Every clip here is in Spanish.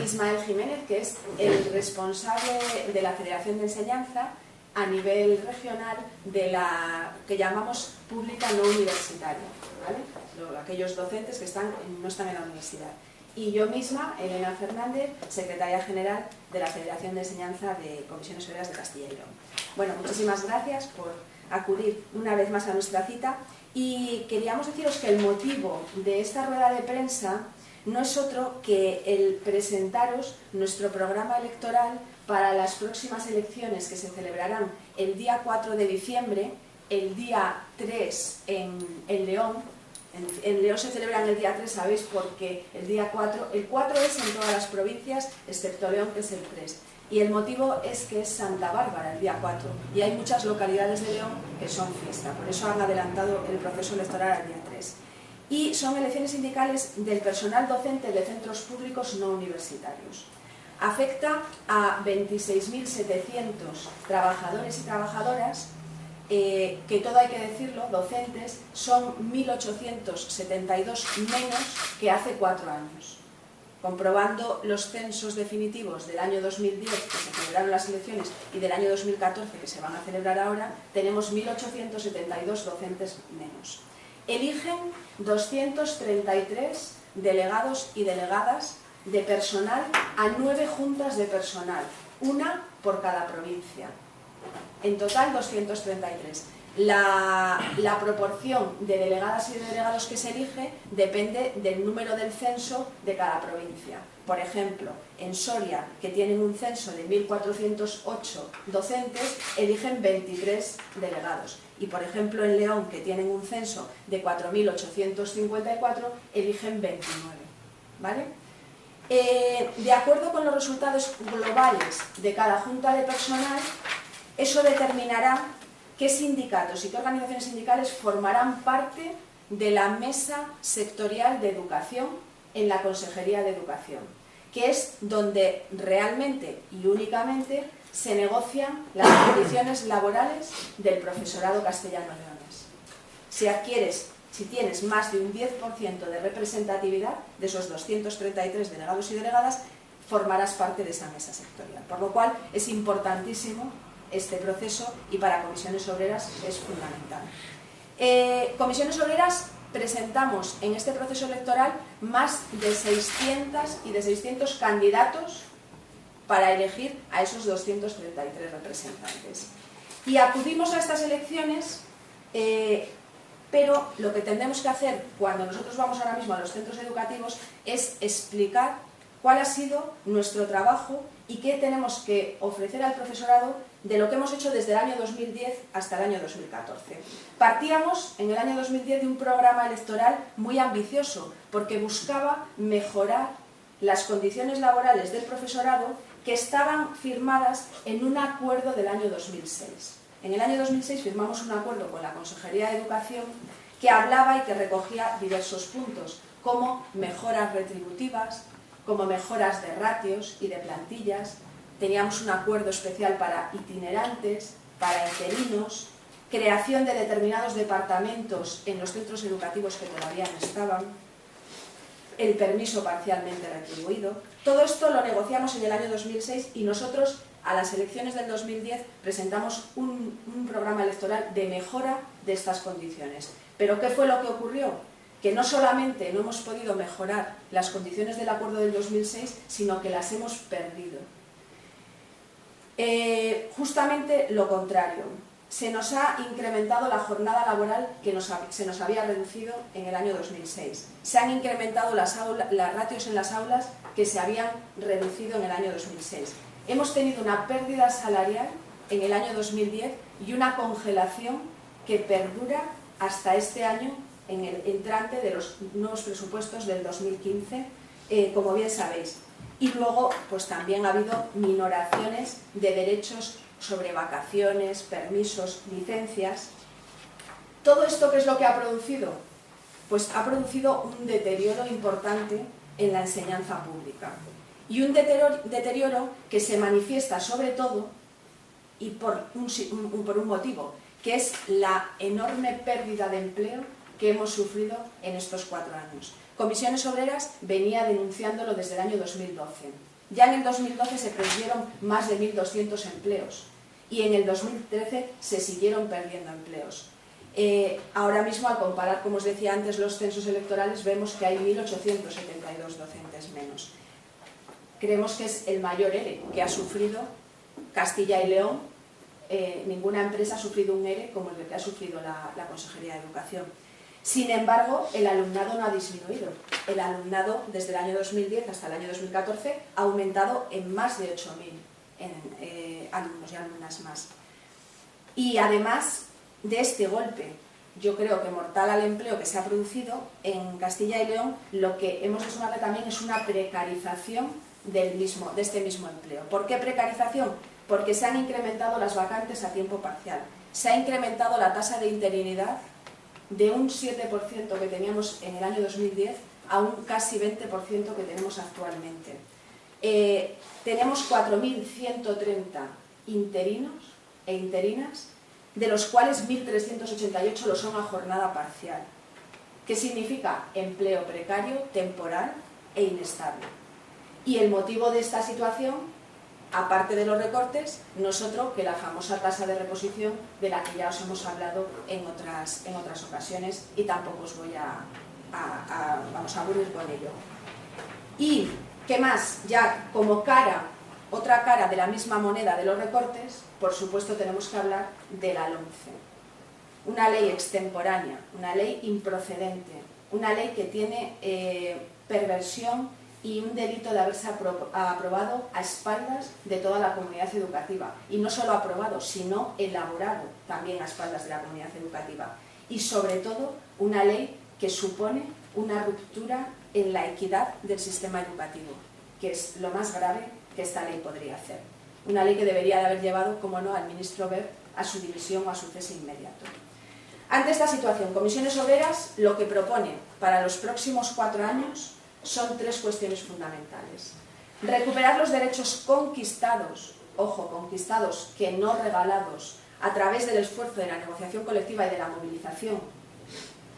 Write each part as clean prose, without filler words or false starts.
Ismael Jiménez, que es el responsable de la Federación de Enseñanza a nivel regional de la que llamamos pública no universitaria, ¿vale? Aquellos docentes que no están en la universidad. Y yo misma, Elena Fernández, secretaria general de la Federación de Enseñanza de Comisiones Obreras de Castilla y León. Bueno, muchísimas gracias por acudir una vez más a nuestra cita y queríamos deciros que el motivo de esta rueda de prensa no es otro que el presentaros nuestro programa electoral para las próximas elecciones que se celebrarán el día 4 de diciembre, el día 3 en León. En León se celebran el día 3, ¿sabéis? Porque el día 4, el 4 es en todas las provincias, excepto León, que es el 3. Y el motivo es que es Santa Bárbara el día 4 y hay muchas localidades de León que son fiesta, por eso han adelantado el proceso electoral al día 3. Y son elecciones sindicales del personal docente de centros públicos no universitarios. Afecta a 26.700 trabajadores y trabajadoras, que todo hay que decirlo, docentes, son 1.872 menos que hace 4 años. Comprobando los censos definitivos del año 2010, que se celebraron las elecciones, y del año 2014, que se van a celebrar ahora, tenemos 1.872 docentes menos. Eligen 233 delegados y delegadas de personal a 9 juntas de personal, una por cada provincia. En total 233. La proporción de delegadas y de delegados que se elige depende del número del censo de cada provincia. Por ejemplo, en Soria, que tienen un censo de 1.408 docentes, eligen 23 delegados. Y por ejemplo, en León, que tienen un censo de 4.854, eligen 29. ¿Vale? De acuerdo con los resultados globales de cada junta de personal, eso determinará qué sindicatos y qué organizaciones sindicales formarán parte de la mesa sectorial de educación en la Consejería de Educación, que es donde realmente y únicamente se negocian las condiciones laborales del profesorado castellano-leonés. Si tienes más de un 10% de representatividad de esos 233 delegados y delegadas, formarás parte de esa mesa sectorial. Por lo cual es importantísimo este proceso y para Comisiones Obreras es fundamental. Comisiones Obreras presentamos en este proceso electoral más de 600 candidatos para elegir a esos 233 representantes. Y acudimos a estas elecciones, pero lo que tendremos que hacer cuando nosotros vamos ahora mismo a los centros educativos es explicar cuál ha sido nuestro trabajo y qué tenemos que ofrecer al profesorado de lo que hemos hecho desde el año 2010 hasta el año 2014. Partíamos en el año 2010 de un programa electoral muy ambicioso porque buscaba mejorar las condiciones laborales del profesorado que estaban firmadas en un acuerdo del año 2006. En el año 2006 firmamos un acuerdo con la Consejería de Educación que hablaba y que recogía diversos puntos, como mejoras retributivas, como mejoras de ratios y de plantillas. Teníamos un acuerdo especial para itinerantes, para interinos, creación de determinados departamentos en los centros educativos que todavía no estaban, el permiso parcialmente retribuido. Todo esto lo negociamos en el año 2006 y nosotros a las elecciones del 2010 presentamos un programa electoral de mejora de estas condiciones. ¿Pero qué fue lo que ocurrió? Que no solamente no hemos podido mejorar las condiciones del acuerdo del 2006, sino que las hemos perdido. Justamente lo contrario. Se nos ha incrementado la jornada laboral que se nos había reducido en el año 2006. Se han incrementado las ratios en las aulas que se habían reducido en el año 2006. Hemos tenido una pérdida salarial en el año 2010 y una congelación que perdura hasta este año en el entrante de los nuevos presupuestos del 2015, como bien sabéis. Y luego, pues también ha habido minoraciones de derechos sobre vacaciones, permisos, licencias. ¿Todo esto qué es lo que ha producido? Pues ha producido un deterioro importante en la enseñanza pública. Y un deterioro que se manifiesta sobre todo, y por un motivo, que es la enorme pérdida de empleo que hemos sufrido en estos 4 años. Comisiones Obreras venía denunciándolo desde el año 2012. Ya en el 2012 se perdieron más de 1.200 empleos y en el 2013 se siguieron perdiendo empleos. Ahora mismo, al comparar, como os decía antes, los censos electorales, vemos que hay 1.872 docentes menos. Creemos que es el mayor ERE que ha sufrido Castilla y León. Ninguna empresa ha sufrido un ERE como el que ha sufrido la Consejería de Educación. Sin embargo, el alumnado no ha disminuido. El alumnado, desde el año 2010 hasta el año 2014, ha aumentado en más de 8.000 alumnos y alumnas más. Y además de este golpe, yo creo que mortal al empleo que se ha producido en Castilla y León, lo que hemos de sumarle también es una precarización de este mismo empleo. ¿Por qué precarización? Porque se han incrementado las vacantes a tiempo parcial, se ha incrementado la tasa de interinidad de un 7% que teníamos en el año 2010 a un casi 20% que tenemos actualmente. Tenemos 4.130 interinos e interinas, de los cuales 1.388 lo son a jornada parcial. ¿Qué significa? Empleo precario, temporal e inestable. Y el motivo de esta situación, aparte de los recortes, no es otro que la famosa tasa de reposición de la que ya os hemos hablado en otras ocasiones y tampoco os voy a aburrir con ello. ¿Y qué más? Ya como otra cara de la misma moneda de los recortes, por supuesto tenemos que hablar de la LOMCE. Una ley extemporánea, una ley improcedente, una ley que tiene perversión y un delito de haberse aprobado a espaldas de toda la comunidad educativa. Y no solo aprobado, sino elaborado también a espaldas de la comunidad educativa. Y sobre todo, una ley que supone una ruptura en la equidad del sistema educativo, que es lo más grave que esta ley podría hacer. Una ley que debería de haber llevado, como no, al ministro Wert a su dimisión o a su cese inmediato. Ante esta situación, Comisiones Obreras lo que propone para los próximos 4 años son 3 cuestiones fundamentales. Recuperar los derechos conquistados, ojo, conquistados, que no regalados, a través del esfuerzo de la negociación colectiva y de la movilización,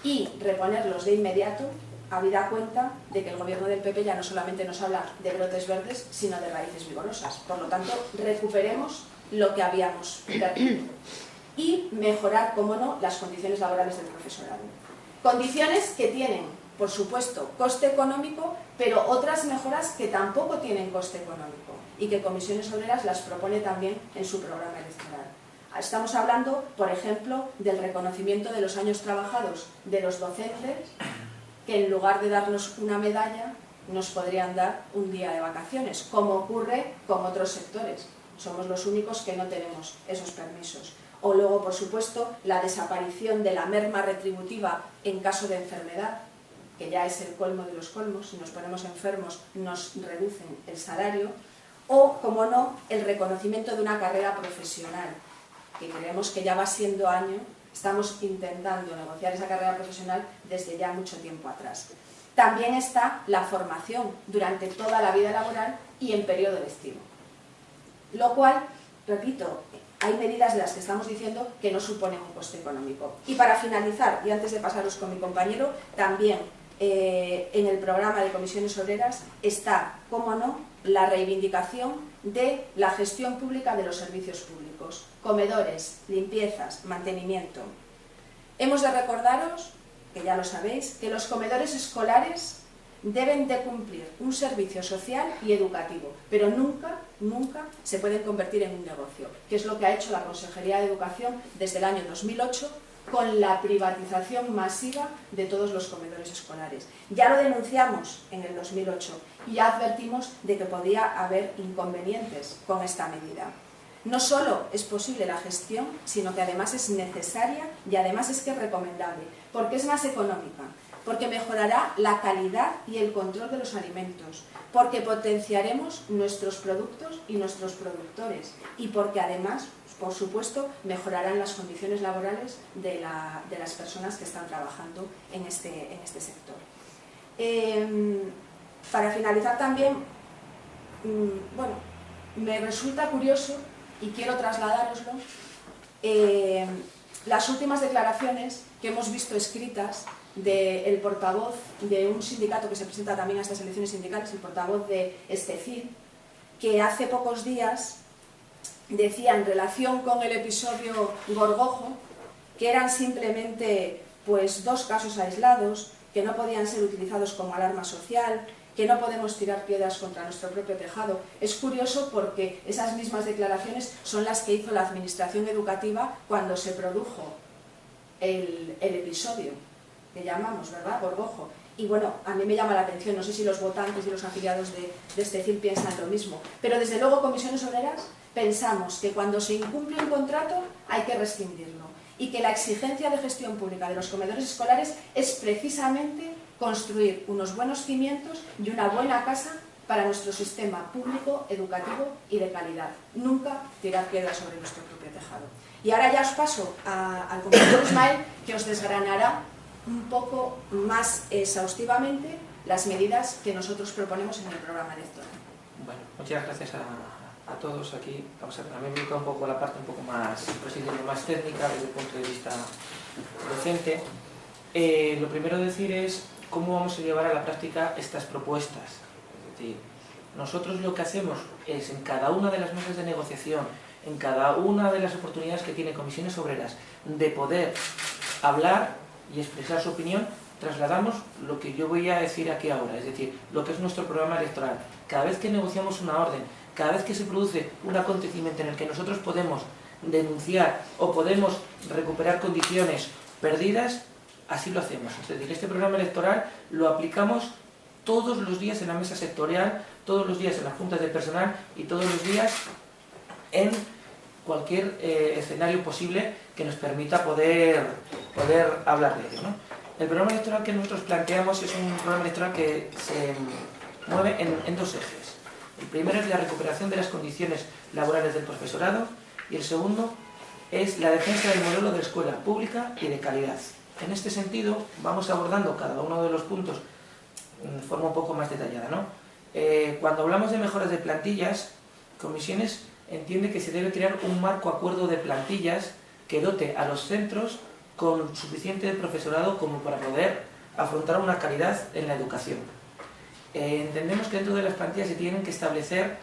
y reponerlos de inmediato, habida cuenta de que el gobierno del PP ya no solamente nos habla de brotes verdes, sino de raíces vigorosas. Por lo tanto, recuperemos lo que habíamos perdido. Y mejorar, como no, las condiciones laborales del profesorado. Condiciones que tienen, por supuesto, coste económico, pero otras mejoras que tampoco tienen coste económico y que Comisiones Obreras las propone también en su programa electoral. Estamos hablando, por ejemplo, del reconocimiento de los años trabajados de los docentes, que en lugar de darnos una medalla, nos podrían dar un día de vacaciones, como ocurre con otros sectores. Somos los únicos que no tenemos esos permisos. O luego, por supuesto, la desaparición de la merma retributiva en caso de enfermedad, que ya es el colmo de los colmos. Si nos ponemos enfermos nos reducen el salario. O, como no, el reconocimiento de una carrera profesional, que creemos que ya va siendo año. Estamos intentando negociar esa carrera profesional desde ya mucho tiempo atrás. También está la formación durante toda la vida laboral y en periodo lectivo. Lo cual, repito, hay medidas de las que estamos diciendo que no suponen un coste económico. Y para finalizar, y antes de pasaros con mi compañero, también en el programa de Comisiones Obreras está, cómo no, la reivindicación de la gestión pública de los servicios públicos, comedores, limpiezas, mantenimiento. Hemos de recordaros, que ya lo sabéis, que los comedores escolares deben de cumplir un servicio social y educativo, pero nunca, nunca se pueden convertir en un negocio, que es lo que ha hecho la Consejería de Educación desde el año 2008 con la privatización masiva de todos los comedores escolares. Ya lo denunciamos en el 2008 y ya advertimos de que podía haber inconvenientes con esta medida. No solo es posible la gestión, sino que además es necesaria y además es que es recomendable, porque es más económica, porque mejorará la calidad y el control de los alimentos, porque potenciaremos nuestros productos y nuestros productores y porque además, por supuesto, mejorarán las condiciones laborales de las personas que están trabajando en este sector. Para finalizar también, bueno, me resulta curioso y quiero trasladároslo, las últimas declaraciones que hemos visto escritas del portavoz de un sindicato que se presenta también a estas elecciones sindicales, el portavoz de Estecil, que hace pocos días decía en relación con el episodio Gorgojo que eran simplemente pues 2 casos aislados, que no podían ser utilizados como alarma social, que no podemos tirar piedras contra nuestro propio tejado. Es curioso porque esas mismas declaraciones son las que hizo la administración educativa cuando se produjo el episodio que llamamos, ¿verdad?, Gorgojo. Y bueno, a mí me llama la atención, no sé si los votantes y los afiliados de este CIL piensan lo mismo, pero desde luego Comisiones Obreras pensamos que cuando se incumple un contrato hay que rescindirlo y que la exigencia de gestión pública de los comedores escolares es precisamente construir unos buenos cimientos y una buena casa para nuestro sistema público, educativo y de calidad. Nunca tirar piedras sobre nuestro propio tejado. Y ahora ya os paso al compañero Ismael, que os desgranará un poco más exhaustivamente las medidas que nosotros proponemos en el programa electoral. Bueno, muchas gracias a todos aquí. Vamos a ver, a mí me dedico un poco a la parte un poco más, más técnica desde el punto de vista docente. Lo primero decir es cómo vamos a llevar a la práctica estas propuestas. Es decir, nosotros lo que hacemos es en cada una de las mesas de negociación, en cada una de las oportunidades que tiene Comisiones Obreras de poder hablar y expresar su opinión, trasladamos lo que yo voy a decir aquí ahora, es decir, lo que es nuestro programa electoral. Cada vez que negociamos una orden, cada vez que se produce un acontecimiento en el que nosotros podemos denunciar o podemos recuperar condiciones perdidas, así lo hacemos. Es decir, este programa electoral lo aplicamos todos los días en la mesa sectorial, todos los días en las juntas de personal y todos los días en cualquier escenario posible que nos permita poder hablar de ello, ¿no? El programa electoral que nosotros planteamos es un programa electoral que se mueve en 2 ejes. El primero es la recuperación de las condiciones laborales del profesorado y el segundo es la defensa del modelo de escuela pública y de calidad. En este sentido, vamos abordando cada uno de los puntos de forma un poco más detallada, ¿no? Cuando hablamos de mejoras de plantillas, Comisiones entiende que se debe crear un marco acuerdo de plantillas que dote a los centros con suficiente profesorado como para poder afrontar una calidad en la educación. Entendemos que dentro de las plantillas se tienen que establecer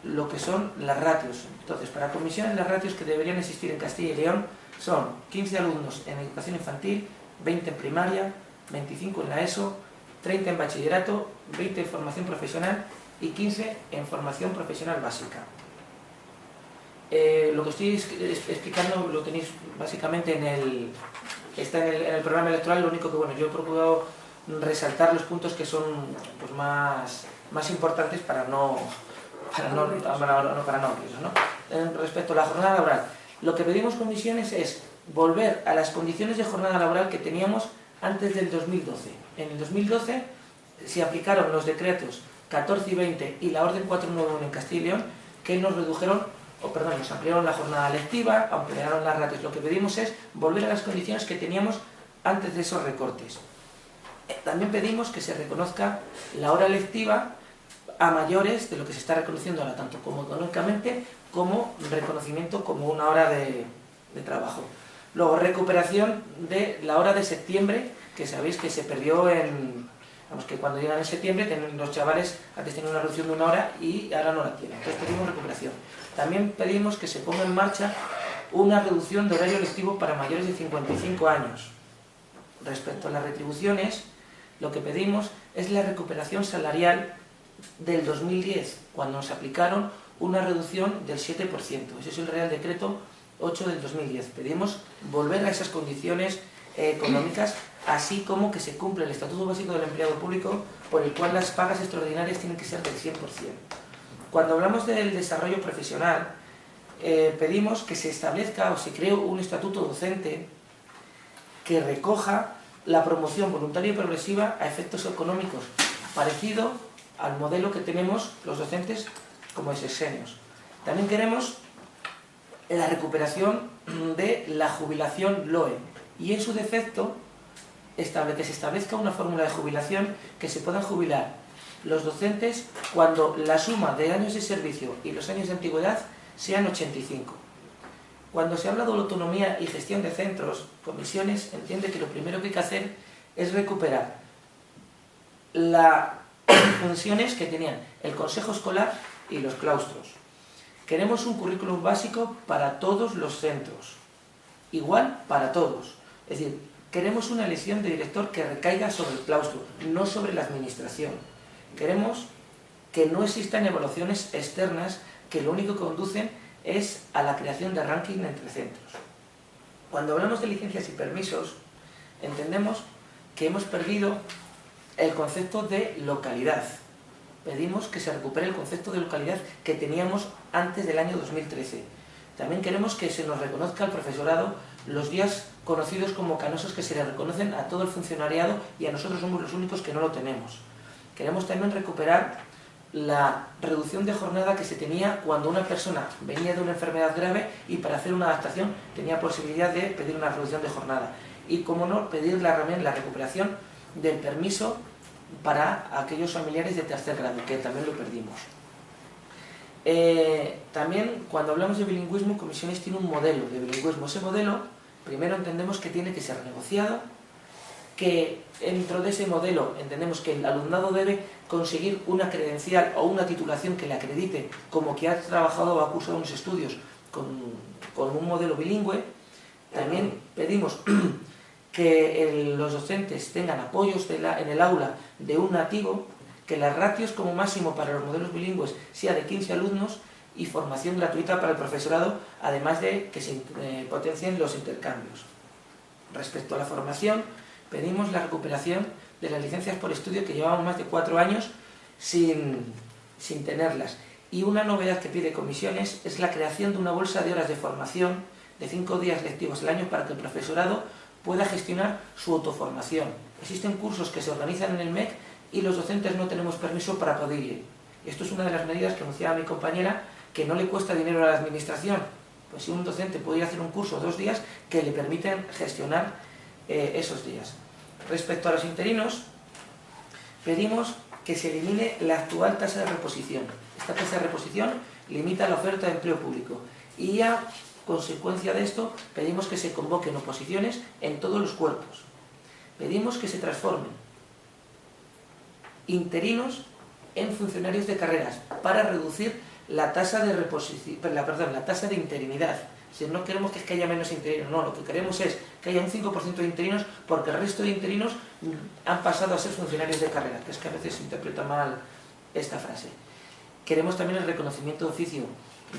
lo que son las ratios. Entonces, para Comisiones, las ratios que deberían existir en Castilla y León son 15 alumnos en educación infantil, 20 en primaria, 25 en la ESO, 30 en bachillerato, 20 en formación profesional y 15 en formación profesional básica. Lo que estoy explicando lo tenéis básicamente está en el programa electoral. Lo único que, bueno, yo he procurado resaltar los puntos que son pues, más importantes para no abrirlos, ¿no? Respecto a la jornada laboral, lo que pedimos Comisiones es volver a las condiciones de jornada laboral que teníamos antes del 2012. En el 2012 se aplicaron los decretos 14 y 20 y la orden 491 en Castilla y León, que nos ampliaron la jornada lectiva, ampliaron las ratios. Lo que pedimos es volver a las condiciones que teníamos antes de esos recortes. También pedimos que se reconozca la hora lectiva a mayores de lo que se está reconociendo ahora, tanto como económicamente como reconocimiento como una hora de trabajo. Luego, recuperación de la hora de septiembre, que sabéis que se perdió que cuando llegan en septiembre los chavales antes tenían una reducción de 1 hora y ahora no la tienen. Entonces pedimos recuperación. También pedimos que se ponga en marcha una reducción de horario lectivo para mayores de 55 años. Respecto a las retribuciones, lo que pedimos es la recuperación salarial del 2010, cuando nos aplicaron una reducción del 7%. Ese es el Real Decreto 8 del 2010. Pedimos volver a esas condiciones económicas, así como que se cumpla el Estatuto Básico del Empleado Público, por el cual las pagas extraordinarias tienen que ser del 100%. Cuando hablamos del desarrollo profesional, pedimos que se establezca o se cree un estatuto docente que recoja la promoción voluntaria y progresiva a efectos económicos, parecido al modelo que tenemos los docentes como sexenios. También queremos la recuperación de la jubilación LOE y, en su defecto, que se establezca una fórmula de jubilación que se puedan jubilar los docentes cuando la suma de años de servicio y los años de antigüedad sean 85. Cuando se habla de autonomía y gestión de centros, Comisiones entiende que lo primero que hay que hacer es recuperar las funciones que tenían el Consejo Escolar y los claustros. Queremos un currículum básico para todos los centros, igual para todos. Es decir, queremos una elección de director que recaiga sobre el claustro, no sobre la administración. Queremos que no existan evaluaciones externas que lo único que conducen es a la creación de ranking entre centros. Cuando hablamos de licencias y permisos, entendemos que hemos perdido el concepto de localidad. Pedimos que se recupere el concepto de localidad que teníamos antes del año 2013. También queremos que se nos reconozca al profesorado los días conocidos como canosos que se le reconocen a todo el funcionariado y a nosotros somos los únicos que no lo tenemos. Queremos también recuperar la reducción de jornada que se tenía cuando una persona venía de una enfermedad grave y para hacer una adaptación tenía posibilidad de pedir una reducción de jornada. Y, como no, pedir también la recuperación del permiso para aquellos familiares de tercer grado, que también lo perdimos. También, cuando hablamos de bilingüismo, Comisiones tiene un modelo de bilingüismo. Ese modelo, primero entendemos que tiene que ser negociado, que dentro de ese modelo entendemos que el alumnado debe conseguir una credencial o una titulación que le acredite como que ha trabajado o ha cursado unos estudios con un modelo bilingüe. También pedimos que los docentes tengan apoyos en el aula de un nativo, que las ratios como máximo para los modelos bilingües sea de 15 alumnos y formación gratuita para el profesorado, además de que se potencien los intercambios. Respecto a la formación, pedimos la recuperación de las licencias por estudio que llevamos más de 4 años sin tenerlas. Y una novedad que pide Comisiones es la creación de una bolsa de horas de formación de 5 días lectivos al año para que el profesorado pueda gestionar su autoformación. Existen cursos que se organizan en el MEC y los docentes no tenemos permiso para poder ir. Esto es una de las medidas que anunciaba mi compañera, que no le cuesta dinero a la administración. Pues si un docente puede ir a hacer un curso 2 días que le permiten gestionar esos días. Respecto a los interinos, pedimos que se elimine la actual tasa de reposición. Esta tasa de reposición limita la oferta de empleo público y a consecuencia de esto pedimos que se convoquen oposiciones en todos los cuerpos. Pedimos que se transformen interinos en funcionarios de carreras para reducir la tasa de la tasa de interinidad. Si no queremos que haya menos interinos, no, lo que queremos es que haya un 5% de interinos porque el resto de interinos han pasado a ser funcionarios de carrera, que es que a veces se interpreta mal esta frase. Queremos también el reconocimiento de oficio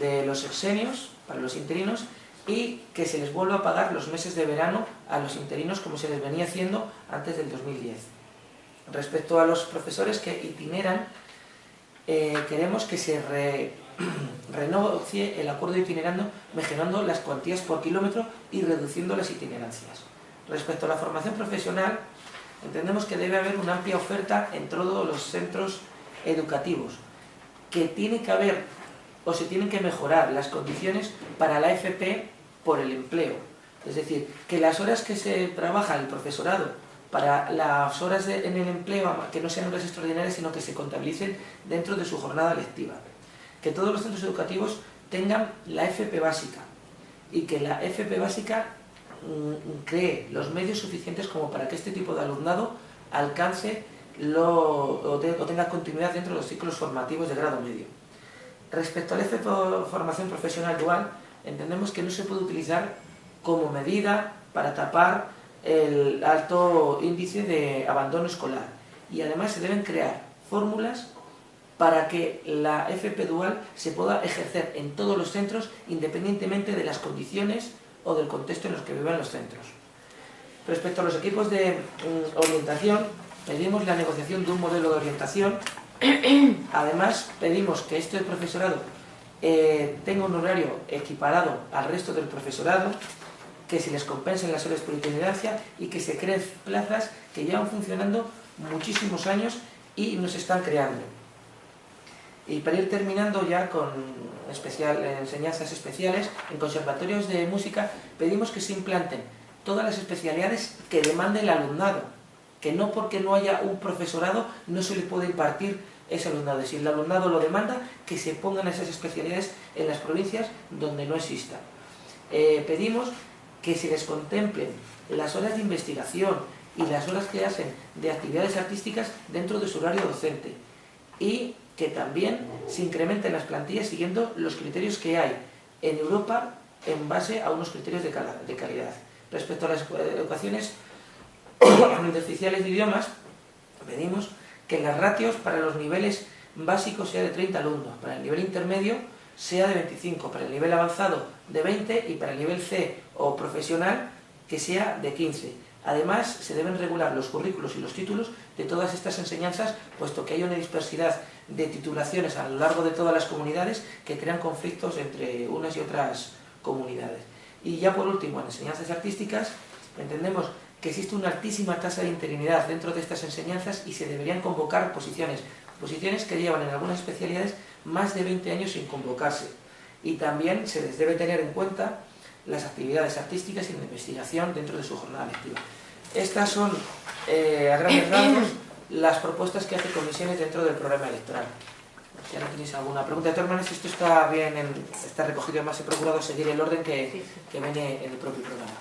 de los sexenios para los interinos y que se les vuelva a pagar los meses de verano a los interinos como se les venía haciendo antes del 2010. Respecto a los profesores que itineran, queremos que se renegocie el acuerdo itinerando, mejorando las cuantías por kilómetro y reduciendo las itinerancias. Respecto a la formación profesional, entendemos que debe haber una amplia oferta en todos los centros educativos, que tiene que haber o se tienen que mejorar las condiciones para la FP por el empleo. Es decir, que las horas que se trabaja el profesorado para las horas en el empleo, que no sean horas extraordinarias, sino que se contabilicen dentro de su jornada lectiva. Que todos los centros educativos tengan la FP básica y que la FP básica cree los medios suficientes como para que este tipo de alumnado alcance o tenga continuidad dentro de los ciclos formativos de grado medio. Respecto a la FP formación profesional dual, entendemos que no se puede utilizar como medida para tapar el alto índice de abandono escolar y además se deben crear fórmulas para que la FP dual se pueda ejercer en todos los centros independientemente de las condiciones o del contexto en los que vivan los centros. Respecto a los equipos de orientación, pedimos la negociación de un modelo de orientación. Además, pedimos que este profesorado tenga un horario equiparado al resto del profesorado, que se les compensen las horas por itinerancia y que se creen plazas que llevan funcionando muchísimos años y nos están creando. Y para ir terminando ya con enseñanzas especiales, en conservatorios de música pedimos que se implanten todas las especialidades que demande el alumnado, que no porque no haya un profesorado no se le puede impartir ese alumnado. Si el alumnado lo demanda, que se pongan esas especialidades en las provincias donde no existan. Pedimos que se les contemplen las horas de investigación y las horas que hacen de actividades artísticas dentro de su horario docente y que también se incrementen las plantillas siguiendo los criterios que hay en Europa en base a unos criterios de calidad. Respecto a las educaciones oficiales de idiomas, pedimos que las ratios para los niveles básicos sea de 30 alumnos, para el nivel intermedio sea de 25, para el nivel avanzado de 20 y para el nivel C o profesional que sea de 15. Además, se deben regular los currículos y los títulos de todas estas enseñanzas, puesto que hay una dispersidad de titulaciones a lo largo de todas las comunidades que crean conflictos entre unas y otras comunidades. Y ya por último, en enseñanzas artísticas, entendemos que existe una altísima tasa de interinidad dentro de estas enseñanzas y se deberían convocar posiciones que llevan en algunas especialidades más de 20 años sin convocarse. Y también se les debe tener en cuenta las actividades artísticas y de investigación dentro de su jornada lectiva. Estas son, a grandes rasgos, las propuestas que hace Comisiones dentro del programa electoral. Si ahora tenéis alguna pregunta, de todas maneras, esto está bien, está recogido, además he procurado seguir el orden que viene en el propio programa.